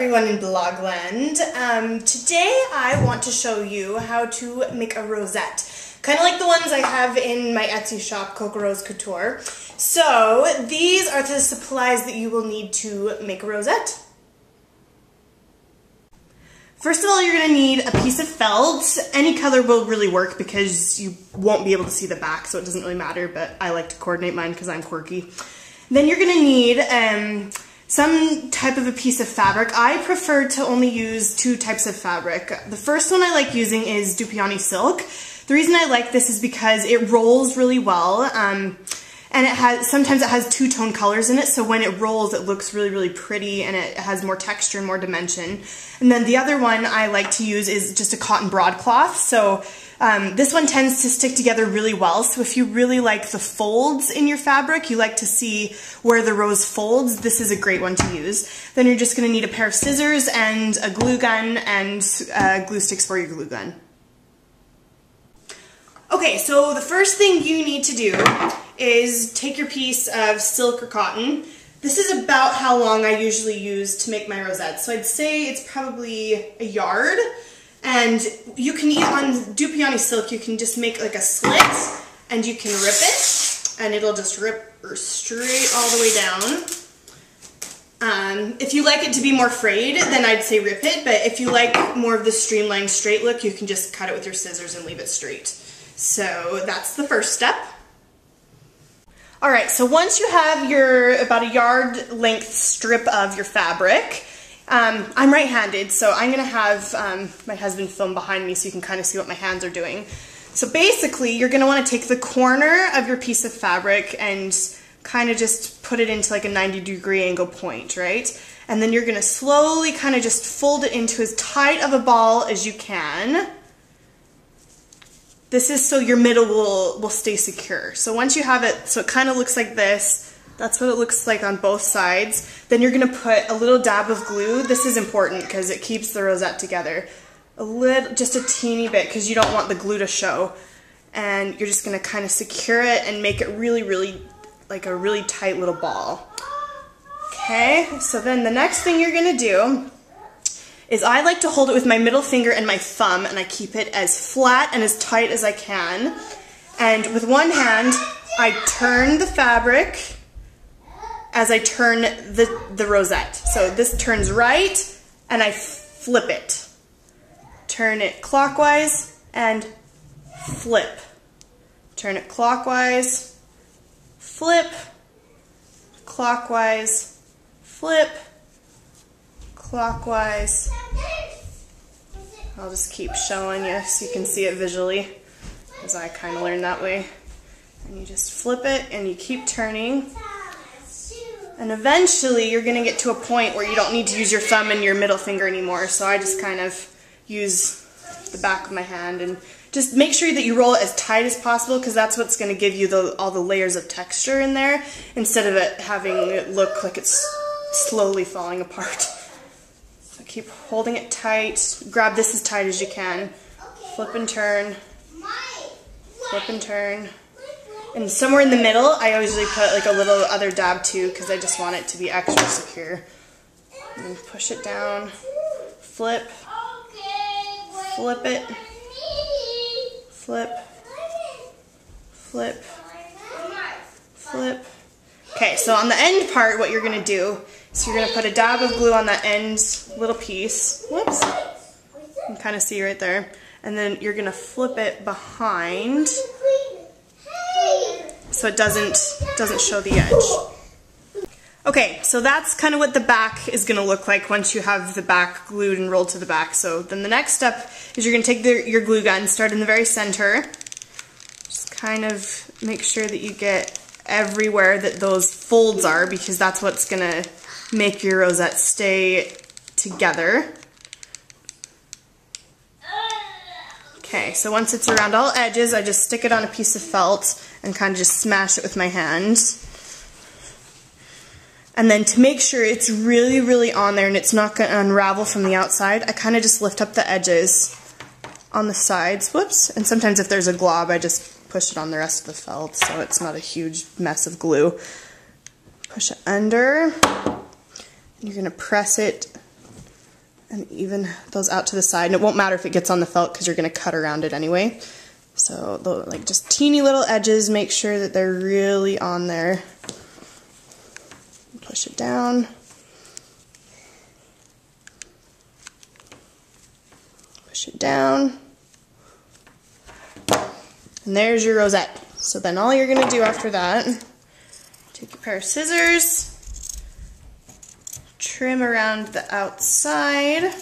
everyone in Blogland. Today I want to show you how to make a rosette. Kind of like the ones I have in my Etsy shop, Cocorosecouture. So these are the supplies that you will need to make a rosette. First of all, you're going to need a piece of felt. Any color will really work because you won't be able to see the back, so it doesn't really matter, but I like to coordinate mine because I'm quirky. Then you're going to need some type of a piece of fabric. I prefer to only use two types of fabric. The first one I like using is Dupioni silk. The reason I like this is because it rolls really well, and sometimes it has two-tone colors in it, so when it rolls it looks really, really pretty and it has more texture and more dimension. And then the other one I like to use is just a cotton broadcloth. So this one tends to stick together really well, so if you really like the folds in your fabric, you like to see where the rose folds, this is a great one to use. Then you're just going to need a pair of scissors and a glue gun and glue sticks for your glue gun. Okay, so the first thing you need to do is take your piece of silk or cotton. This is about how long I usually use to make my rosette. So I'd say it's probably a yard. And you can use on Dupioni silk, you can just make like a slit and you can rip it and it'll just rip straight all the way down. If you like it to be more frayed, then I'd say rip it, but if you like more of the streamlined straight look, you can just cut it with your scissors and leave it straight. So that's the first step. Alright, so once you have your about a yard length strip of your fabric, I'm right-handed, so I'm going to have my husband film behind me so you can kind of see what my hands are doing. So basically, you're going to want to take the corner of your piece of fabric and kind of just put it into like a 90-degree angle point, right? And then you're going to slowly kind of just fold it into as tight of a ball as you can. This is so your middle will stay secure. So once you have it, so it kind of looks like this, that's what it looks like on both sides. Then you're going to put a little dab of glue. This is important because it keeps the rosette together. Just a teeny bit because you don't want the glue to show. And you're just going to kind of secure it and make it really, really, like a really tight little ball. Okay, so then the next thing you're going to do is I like to hold it with my middle finger and my thumb, and I keep it as flat and as tight as I can. And with one hand, I turn the fabric as I turn the rosette. So this turns right, and I flip it. Turn it clockwise and flip. Turn it clockwise, flip, clockwise, flip, clockwise. I'll just keep showing you so you can see it visually, as I kind of learned that way. And you just flip it and you keep turning. And eventually you're going to get to a point where you don't need to use your thumb and your middle finger anymore. So I just kind of use the back of my hand and just make sure that you roll it as tight as possible because that's what's going to give you all the layers of texture in there instead of it having it look like it's slowly falling apart. So keep holding it tight. Grab this as tight as you can. Flip and turn. Flip and turn. And somewhere in the middle, I usually put like a little other dab too because I just want it to be extra secure. And then push it down, flip, flip it, flip, flip, flip. Okay, so on the end part, what you're going to do is you're going to put a dab of glue on that end little piece. Whoops. You can kind of see right there. And then you're going to flip it behind so it doesn't show the edge. Okay, so that's kind of what the back is going to look like once you have the back glued and rolled to the back. So then the next step is you're going to take your glue gun, start in the very center. Just kind of make sure that you get everywhere that those folds are because that's what's going to make your rosette stay together. Okay, so once it's around all edges, I just stick it on a piece of felt and kind of just smash it with my hand. And then to make sure it's really, really on there and it's not going to unravel from the outside, I kind of just lift up the edges on the sides. Whoops. And sometimes if there's a glob, I just push it on the rest of the felt so it's not a huge mess of glue. Push it under. And you're going to press it and even those out to the side. And it won't matter if it gets on the felt because you're going to cut around it anyway. So like just teeny little edges, make sure that they're really on there. Push it down. Push it down. And there's your rosette. So then all you're going to do after that, take your pair of scissors, trim around the outside.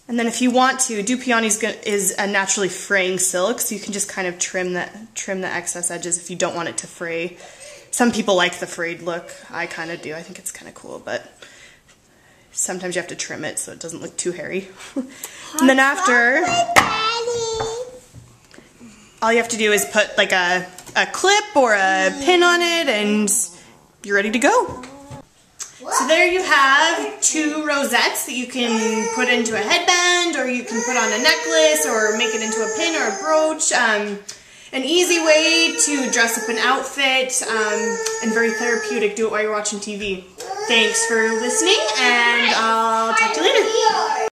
And then if you want to, Dupioni is a naturally fraying silk, so you can just kind of trim the excess edges if you don't want it to fray. Some people like the frayed look. I kind of do. I think it's kind of cool, but sometimes you have to trim it so it doesn't look too hairy. And then after, all you have to do is put like a clip or a pin on it and you're ready to go. So there you have 2 rosettes that you can put into a headband, or you can put on a necklace, or make it into a pin or a brooch. An easy way to dress up an outfit, and very therapeutic. Do it while you're watching TV. Thanks for listening, and I'll talk to you later.